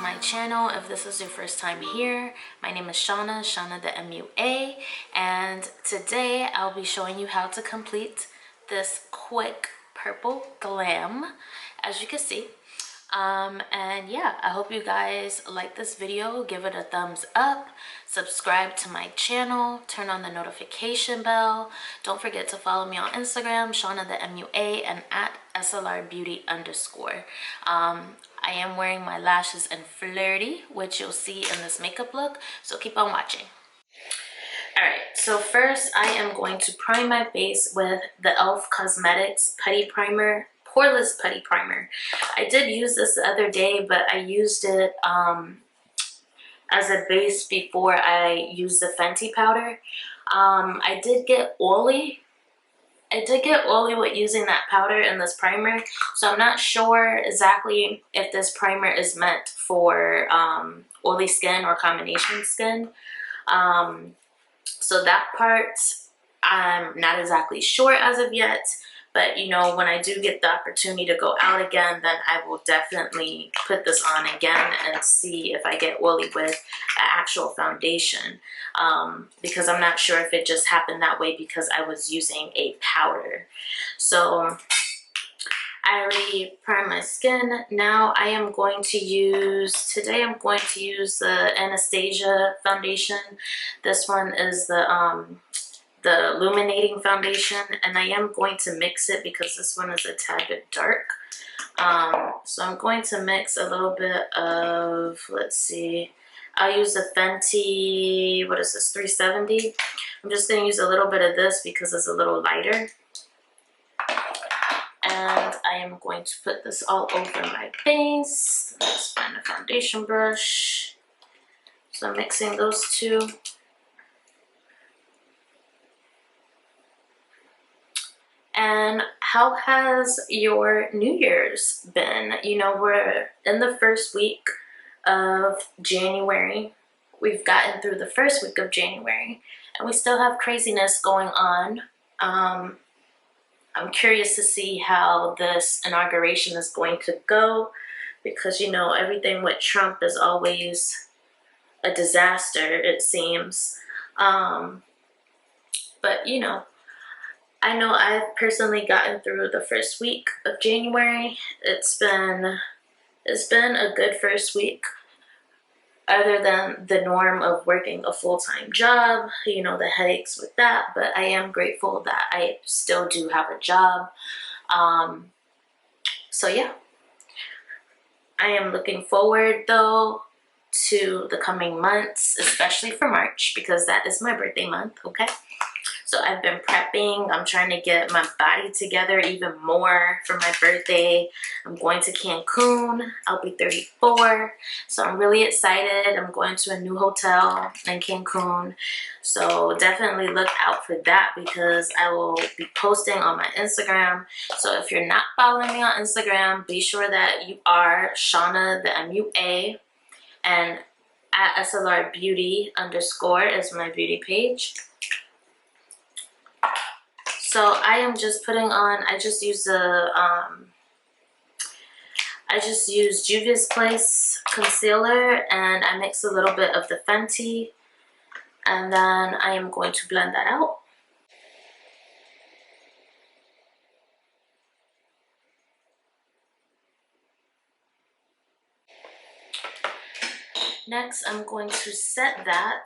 my channel. If this is your first time here, my name is Shauna the MUA, and today I'll be showing you how to complete this quick purple glam, as you can see. And yeah, I hope you guys like this video. Give it a thumbs up, subscribe to my channel, turn on the notification bell. Don't forget to follow me on Instagram, Shauna the MUA, and at SLRbeauty_. I am wearing my lashes in Flirty, which you'll see in this makeup look, so keep on watching. Alright, so first I am going to prime my face with the e.l.f. Cosmetics Putty Primer, Poreless Putty Primer. I did use this the other day, but I used it as a base before I used the Fenty powder. I did get oily with using that powder and this primer, so I'm not sure exactly if this primer is meant for oily skin or combination skin. So that part I'm not exactly sure as of yet, but you know, when I do get the opportunity to go out again, then I will definitely put this on again and see if I get oily with an actual foundation, because I'm not sure if it just happened that way because I was using a powder. So I already primed my skin. Now I am going to use, today I'm going to use the Anastasia foundation. This one is the illuminating foundation, and I am going to mix it because this one is a tad bit dark. So I'm going to mix a little bit of, let's see, I'll use the Fenty, what is this, 370. I'm just going to use a little bit of this because it's a little lighter. And I am going to put this all over my face. Let's find a foundation brush. So I'm mixing those two. And how has your New Year's been? You know, we're in the first week of January. We've gotten through the first week of January, and we still have craziness going on. I'm curious to see how this inauguration is going to go, because, you know, everything with Trump is always a disaster, it seems. But, you know I've personally gotten through the first week of January. It's been a good first week, other than the norm of working a full-time job, you know, the headaches with that, but I am grateful that I still do have a job. So yeah, I am looking forward though to the coming months, especially for March, because that is my birthday month, okay? So I've been prepping. I'm trying to get my body together even more for my birthday. I'm going to Cancun. I'll be 34. So I'm really excited. I'm going to a new hotel in Cancun. So definitely look out for that, because I will be posting on my Instagram. So if you're not following me on Instagram, be sure that you are Shauna the MUA, and at SLRbeauty_ is my beauty page. So I am just putting on, I just use Juvia's Place concealer, and I mix a little bit of the Fenty, and then I am going to blend that out. Next, I'm going to set that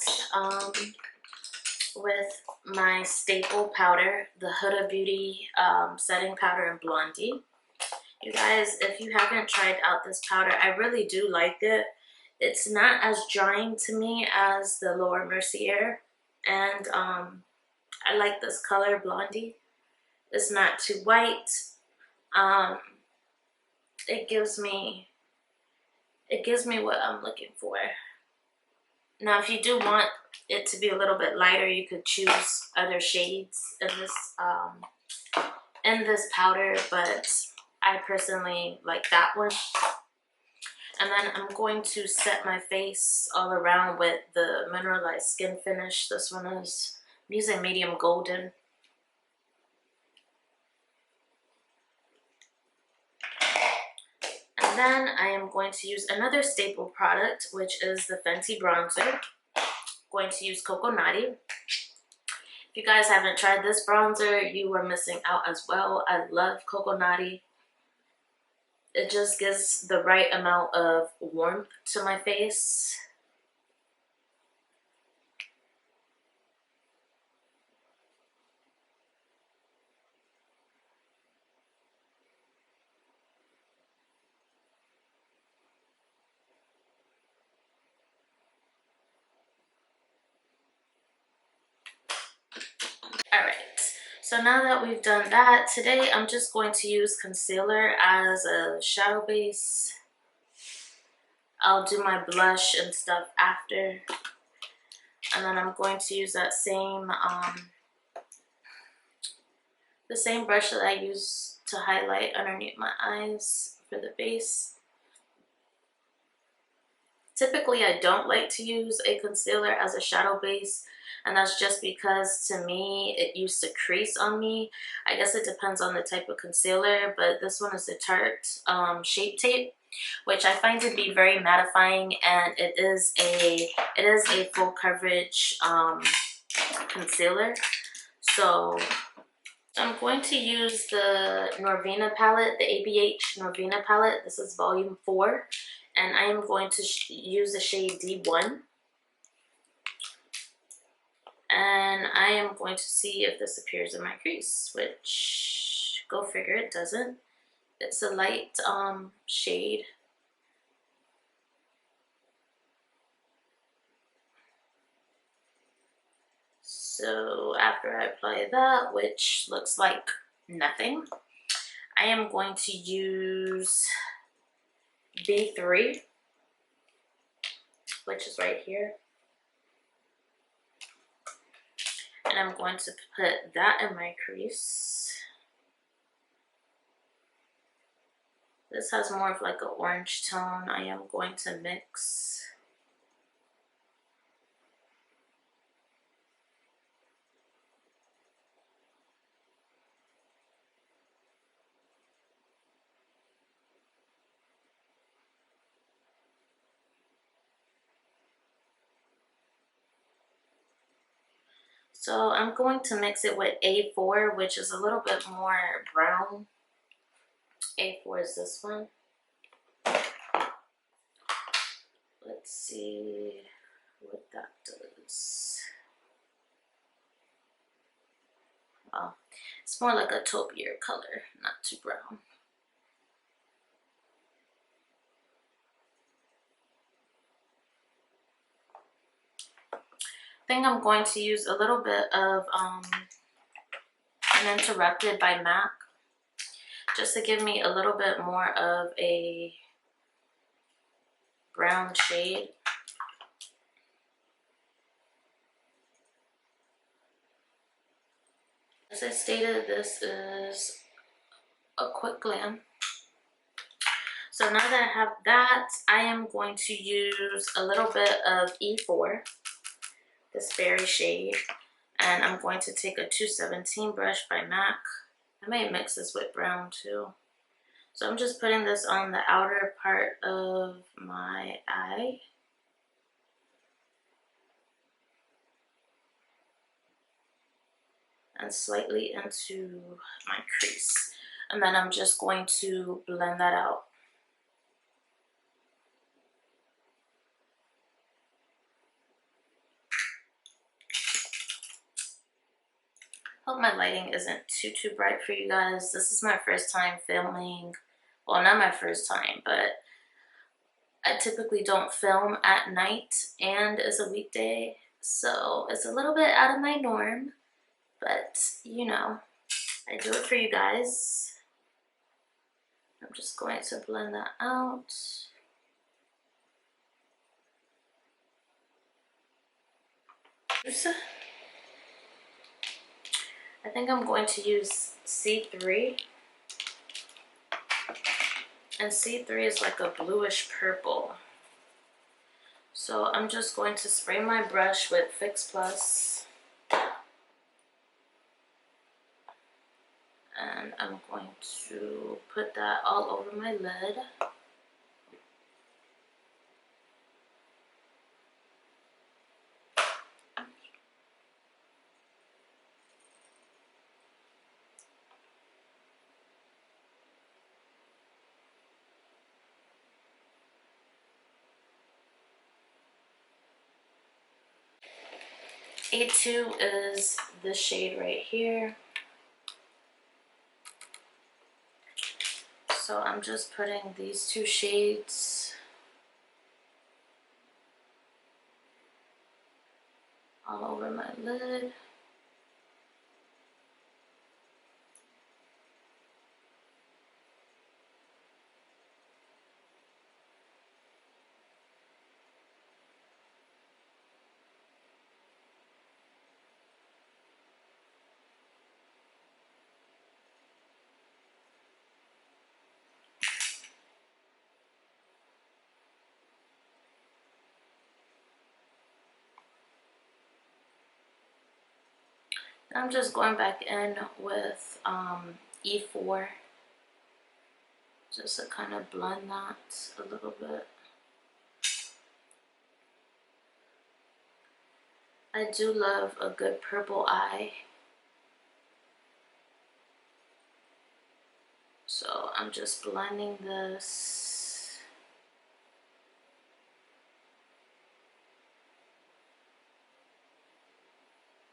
with my staple powder, the Huda Beauty setting powder in Blondie. You guys, if you haven't tried out this powder, I really do like it. It's not as drying to me as the Laura Mercier, and I like this color, Blondie. It's not too white. It gives me what I'm looking for. Now, if you do want it to be a little bit lighter, you could choose other shades in this powder, but I personally like that one. And then I'm going to set my face all around with the Mineralized Skin Finish. This one is, I'm using medium golden. And Then I am going to use another staple product, which is the Fenty bronzer. Going to use Coconati. If you guys haven't tried this bronzer, you are missing out as well. I love Coconati. It just gives the right amount of warmth to my face. Alright, so now that we've done that, today I'm just going to use concealer as a shadow base. I'll do my blush and stuff after. And then I'm going to use that the same brush that I use to highlight underneath my eyes for the base. Typically, I don't like to use a concealer as a shadow base, and that's just because to me, it used to crease on me. I guess it depends on the type of concealer, but this one is the Tarte Shape Tape, which I find to be very mattifying, and it is a full coverage concealer. So I'm going to use the Norvina palette, the ABH Norvina palette. This is volume 4. And I am going to use the shade D1. And I am going to see if this appears in my crease, which, go figure, it doesn't. It's a light shade. So after I apply that, which looks like nothing, I am going to use B3, which is right here. And I'm going to put that in my crease. This has more of like an orange tone. I am going to mix. So I'm going to mix it with A4, which is a little bit more brown. A4 is this one. Let's see what that does. Oh, it's more like a taupier color, not too brown. I think I'm going to use a little bit of Uninterrupted by MAC, just to give me a little bit more of a brown shade. As I stated, this is a quick glam. So now that I have that, I am going to use a little bit of E4, this berry shade, and I'm going to take a 217 brush by MAC. I may mix this with brown too. So I'm just putting this on the outer part of my eye. And slightly into my crease. And then I'm just going to blend that out. Hope my lighting isn't too bright for you guys. This is my first time filming. Well, not my first time, but I typically don't film at night and it's a weekday. So it's a little bit out of my norm, but you know, I do it for you guys. I'm just going to blend that out. I think I'm going to use C3. And C3 is like a bluish purple. So I'm just going to spray my brush with Fix Plus. And I'm going to put that all over my lid. A2 is this shade right here. So I'm just putting these two shades all over my lid. I'm just going back in with E4 just to kind of blend that a little bit. I do love a good purple eye. So I'm just blending this.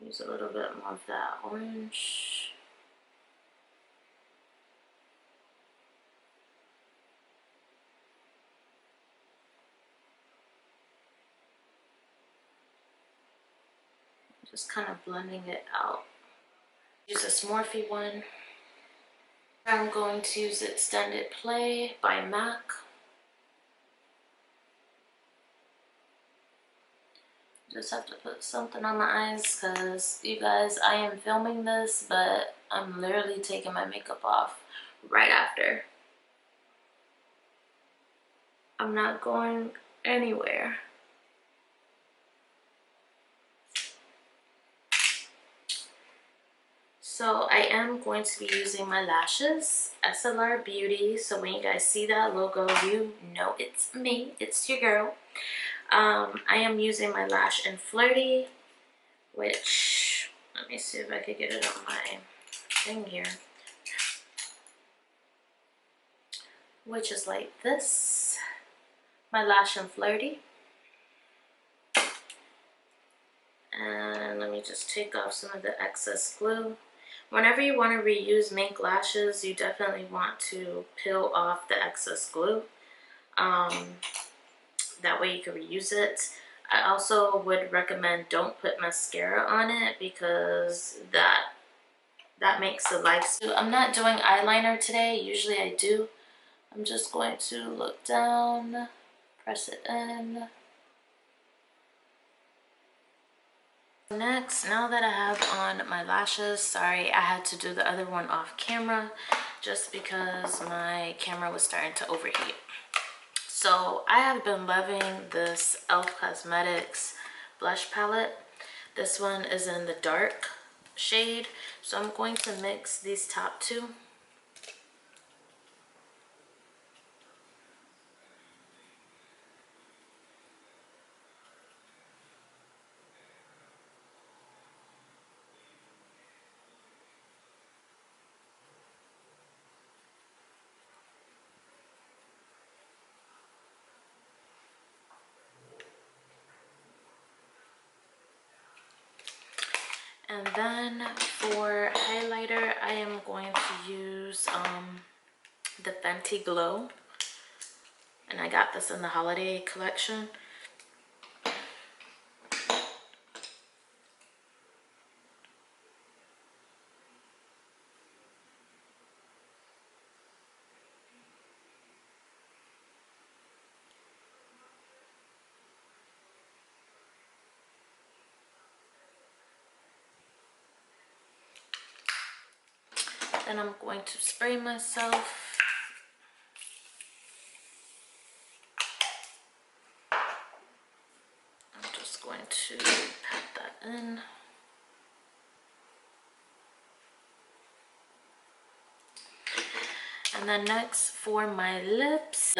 Use a little bit more of that orange. Just kind of blending it out. Use this Morphe one. I'm going to use Extended Play by MAC. Just have to put something on my eyes because you guys, I am filming this, but I'm literally taking my makeup off right after. I'm not going anywhere. So I am going to be using my lashes, SLR Beauty. So when you guys see that logo, you know it's me, it's your girl. I am using my lash in Flirty, which, let me see if I could get it on my thing here, which is like this, my lash in Flirty. And let me just take off some of the excess glue. Whenever you want to reuse Mink lashes, you definitely want to peel off the excess glue. That way you can reuse it. I also would recommend don't put mascara on it because that makes the lights. I'm not doing eyeliner today. Usually I do. I'm just going to look down, press it in. Next, now that I have on my lashes, sorry, I had to do the other one off camera just because my camera was starting to overheat. So I have been loving this e.l.f. Cosmetics blush palette. This one is in the dark shade. So I'm going to mix these top two. And then for highlighter, I am going to use the Fenty Glow. And I got this in the holiday collection. Then I'm going to spray myself. I'm just going to pat that in. And then next for my lips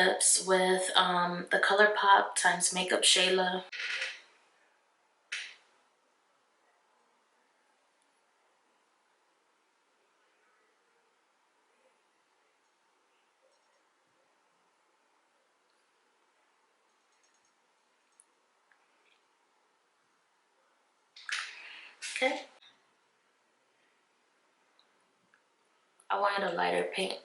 with the ColourPop times Makeup Shayla. Okay. I wanted a lighter pink